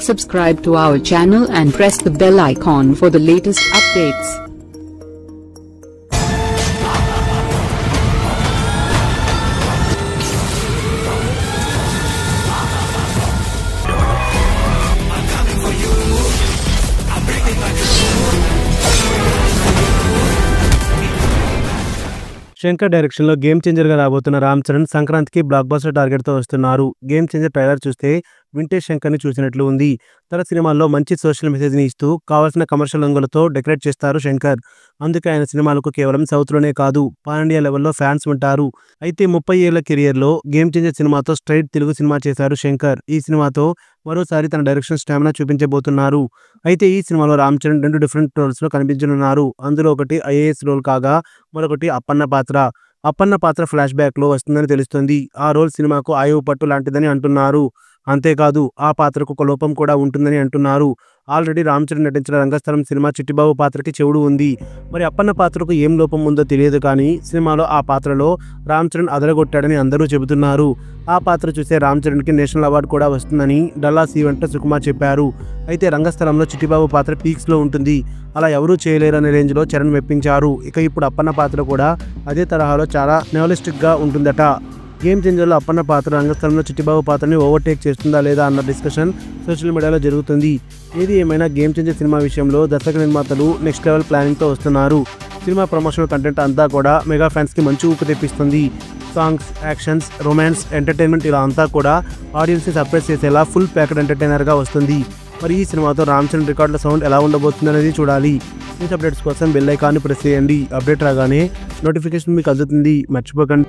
Subscribe to our channel and press the bell icon for the latest updates. Shankar direction లో game changer గా రాబోతున్న రామ్ చరణ్ సంక్రాంతికి block buster target తో వస్తున్నారు. Game changer trailer చూస్తే vintage Shankar ని చూసినట్లు ఉంది. తన సినిమాల్లో మంచి సోషల్ మెసేజ్ ని ఇస్తూ కావాల్సిన కమర్షియల్ రంగులతో డెకరేట్ చేస్తారు శంకర్. అందుకే ఆయన సినిమాలకు కేవలం సౌత్ లోనే కాదు పాన్ ఇండియా లెవెల్లో ఫ్యాన్స్ ఉంటారు. అయితే 30 ఏళ్ల కెరియర్ లో గేమ్ చేంజర్ సినిమాతో స్ట్రైట్ తెలుగు సినిమా చేశారు శంకర్. ఈ సినిమాతో మరోసారి తన డైరెక్షన్ స్టామినా చూపించబోతున్నారు. అయితే ఈ సినిమాలో రామ్ చరణ్ 2 డిఫరెంట్ రోల్స్ లో కనిపించనున్నారు. అందులో ఒకటి ఐఏఎస్ రోల్ కాగా మరొకటి అప్పన్న పాత్ర ఫ్లాష్ బ్యాక్ లో వస్తుందని తెలుస్తుంది. ఆ రోల్ సినిమాకు ఆయువు పట్టు లాంటిదని అంటున్నారు. అంతేకాదు ఆ పాత్రకు ఒక లోపం కూడా ఉంటుందని అంటున్నారు. ఆల్రెడీ రామ్ చరణ్ నటించిన రంగస్థలం సినిమా చిట్టిబాబు పాత్రకి చెవుడు ఉంది. మరి అప్పన్న పాత్రకు ఏం లోపం ఉందో తెలియదు కానీ సినిమాలో ఆ పాత్రలో రామ్ చరణ్ అదరగొట్టాడని అందరూ చెబుతున్నారు. ఆ పాత్ర చూసే రామ్ చరణ్కి నేషనల్ అవార్డు కూడా వస్తుందని డల్లాస్ ఈవెంట్లో సుకుమార్ చెప్పారు. అయితే రంగస్థలంలో చిట్టిబాబు పాత్ర పీక్స్ లో ఉంటుంది. అలా ఎవరూ చేయలేరనే రేంజ్ లో చరణ్ మెప్పించారు. ఇక ఇప్పుడు అప్పన్న పాత్ర కూడా అదే తరహాలో చాలా రియలిస్టిక్ గా ఉంటుందట. గేమ్ చేంజర్లో అప్పన్న పాత్ర రంగస్థలంలో చిట్టిబాబు పాత్రని ఓవర్టేక్ చేస్తుందా లేదా అన్న డిస్కషన్ సోషల్ మీడియాలో జరుగుతుంది. ఏది ఏమైనా గేమ్ చేంజర్ సినిమా విషయంలో దర్శక నిర్మాతలు నెక్స్ట్ లెవెల్ ప్లానింగ్తో వస్తున్నారు. సినిమా ప్రమోషనల్ కంటెంట్ అంతా కూడా మెగా ఫ్యాన్స్కి మంచి ఊపు తెప్పిస్తుంది. సాంగ్స్, యాక్షన్స్, రొమాన్స్, ఎంటర్టైన్మెంట్ ఇలా అంతా కూడా ఆడియన్స్ని సర్ప్రైజ్ చేసేలా ఫుల్ ప్యాకెడ్ ఎంటర్టైనర్గా వస్తుంది. మరి ఈ సినిమాతో రామ్ చరణ్ రికార్డుల సౌండ్ ఎలా ఉండబోతుంది అనేది చూడాలి. న్యూస్ అప్డేట్స్ కోసం బెల్ ఐకాన్ని ప్రెస్ చేయండి. అప్డేట్ రాగానే నోటిఫికేషన్ మీకు అందుతుంది. మర్చిపోకండి.